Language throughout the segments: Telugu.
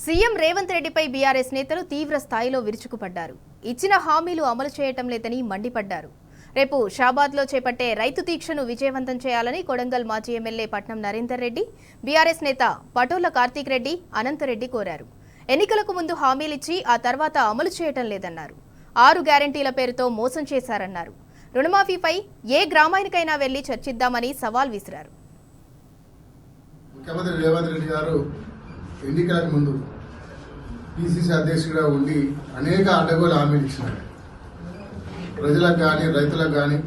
సీఎం రేవంత్ రెడ్డిపై బీఆర్ఎస్ నేతలు తీవ్ర స్థాయిలో విరుచుకుపడ్డారు. ఇచ్చిన హామీలు అమలు చేయటం లేదని మండిపడ్డారు. రేపు షాబాద్లో చేపట్టే రైతు దీక్షను విజయవంతం చేయాలని కొడంగల్ మాజీ ఎమ్మెల్యే పట్నం నరేందర్ రెడ్డి, బీఆర్ఎస్ నేత పటోళ్ల కార్తీక్ రెడ్డి, అనంతరెడ్డి కోరారు. ఎన్నికలకు ముందు హామీలిచ్చి ఆ తర్వాత అమలు చేయటం లేదన్నారు. 6 గ్యారంటీల పేరుతో మోసం చేశారన్నారు. రుణమాఫీపై ఏ గ్రామానికైనా వెళ్లి చర్చిద్దామని సవాల్ విసిరారు. ముఖ్యమంత్రి రేవంత్ రెడ్డి గారు ఎన్నికలకు ముందు పిసిసి అధ్యక్షుడిగా ఉండి అనేక అడ్డగోలు హామీలు ఇచ్చినారు. ప్రజలకు కానీ రైతులకు కానీ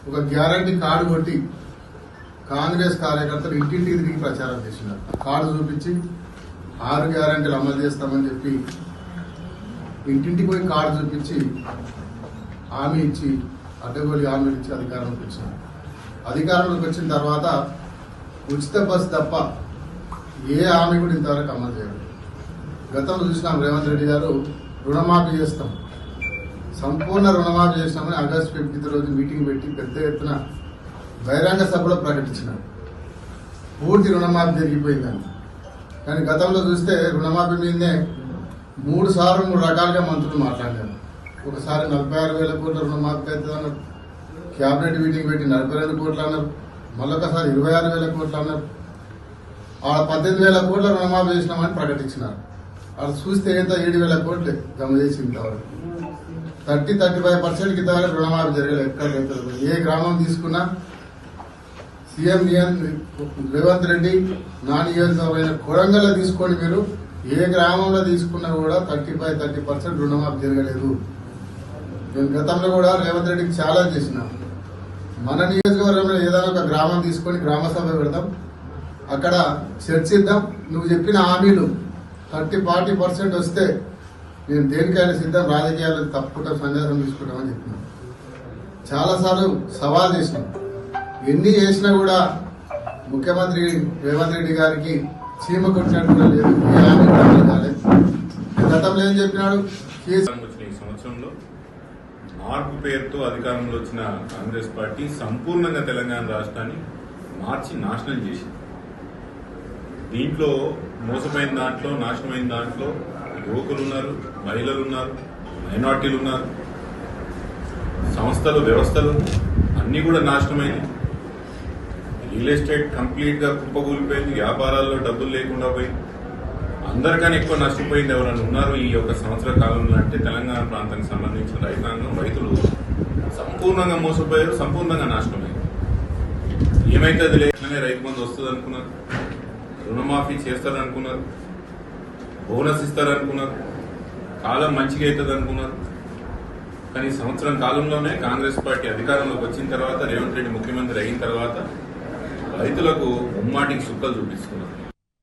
ఒక గ్యారంటీ కార్డు కొట్టి కాంగ్రెస్ కార్యకర్తలు ఇంటింటికి తిరిగి ప్రచారం చేసినారు. కార్డు చూపించి 6 గ్యారంటీలు అమలు చేస్తామని చెప్పి ఇంటింటికి పోయి కార్డు చూపించి హామీ ఇచ్చి అడ్డగోలు హామీలు ఇచ్చి అధికారంలోకి వచ్చినారు. అధికారంలోకి వచ్చిన తర్వాత ఉచిత బస్సు తప్ప ఏ హామీ కూడా ఇంతవరకు అమలు చేయలేదు. గతంలో చూసినాం రేవంత్ రెడ్డి గారు రుణమాఫీ చేస్తాం, సంపూర్ణ రుణమాఫీ చేసినామని ఆగస్టు 15 రోజు మీటింగ్ పెట్టి పెద్ద ఎత్తున బహిరంగ సభలో ప్రకటించినారు. పూర్తి రుణమాఫీ జరిగిపోయిందని. కానీ గతంలో చూస్తే రుణమాఫీ మీదనే 3 సార్లు 3 రకాలుగా మంత్రులు మాట్లాడారు. ఒకసారి 46,000 కోట్ల రుణమాఫీ అవుతుంది అన్నారు, క్యాబినెట్ మీటింగ్ పెట్టి 42 కోట్లు అన్నారు, మళ్ళొకసారి 26,000 కోట్లు అన్నారు. ఆ 18,000 కోట్ల రుణమాఫీ చేసినామని ప్రకటించినారు. వాళ్ళు చూస్తే ఎంత 7,000 కోట్లు జమ చేసి ఇంతవరకు 30-35% ఇంతవరకు రుణమాఫీ జరగలేదు. ఎక్కడ ఏ గ్రామం తీసుకున్నా సీఎం రేవంత్ రెడ్డి నా నియోజకవర్గమైన కొడంగల్లో తీసుకోండి, మీరు ఏ గ్రామంలో తీసుకున్నా కూడా 35-30% రుణమాఫీ జరగలేదు. నేను గతంలో కూడా రేవంత్ రెడ్డికి ఛాలెంజ్ చేసిన, మన నియోజకవర్గంలో ఏదైనా ఒక గ్రామం తీసుకొని గ్రామ సభ పెడదాం, అక్కడ చర్చిద్దాం, నువ్వు చెప్పిన హామీలు 30-40% వస్తే నేను దేనికైనా సిద్ధం, రాజకీయాలు తప్పుకుంటా సన్యాసం తీసుకుంటామని చెప్పినాం. చాలాసార్లు సవాల్ చేసినాం. ఎన్ని చేసినా కూడా ముఖ్యమంత్రి రేవంత్ రెడ్డి గారికి చీమ కొట్టినట్టు కూడా లేదు, ఏ హామీ అమలు కాలేదు. గతంలో ఏం చెప్పినాడు, సంవత్సరంలో మార్పు పేరుతో అధికారంలో వచ్చిన కాంగ్రెస్ పార్టీ సంపూర్ణంగా తెలంగాణ రాష్ట్రాన్ని మార్చి నాశనం చేసింది. దీంట్లో మోసపోయిన దాంట్లో, నాశనమైన దాంట్లో యువకులు ఉన్నారు, మహిళలు ఉన్నారు, మైనార్టీలు ఉన్నారు, సంస్థలు, వ్యవస్థలు అన్నీ కూడా నాశనమైనవి. రియల్ ఎస్టేట్ కంప్లీట్ గా కుప్పకూలిపోయింది, వ్యాపారాల్లో డబ్బులు లేకుండా పోయింది. అందరికన్నా ఎక్కువ నష్టపోయింది ఎవరైనా ఉన్నారు ఈ యొక్క సంవత్సర కాలంలో అంటే తెలంగాణ ప్రాంతానికి సంబంధించిన రైతాంగం, రైతులు సంపూర్ణంగా మోసపోయారు, సంపూర్ణంగా నాశనమైంది. ఏమైతే అది లేకనే రైతు బంధు వస్తుంది అనుకున్నారు, రుణమాఫీ చేస్తారనుకున్నారు, బోనస్ ఇస్తారనుకున్నారు, కాలం మంచిగా అవుతుంది అనుకున్నారు. కానీ సంవత్సరం కాలంలోనే కాంగ్రెస్ పార్టీ అధికారంలోకి వచ్చిన తర్వాత, రేవంత్ రెడ్డి ముఖ్యమంత్రి అయిన తర్వాత రైతులకు ముమ్మాటికి సుక్కలు చూపిస్తున్నారు.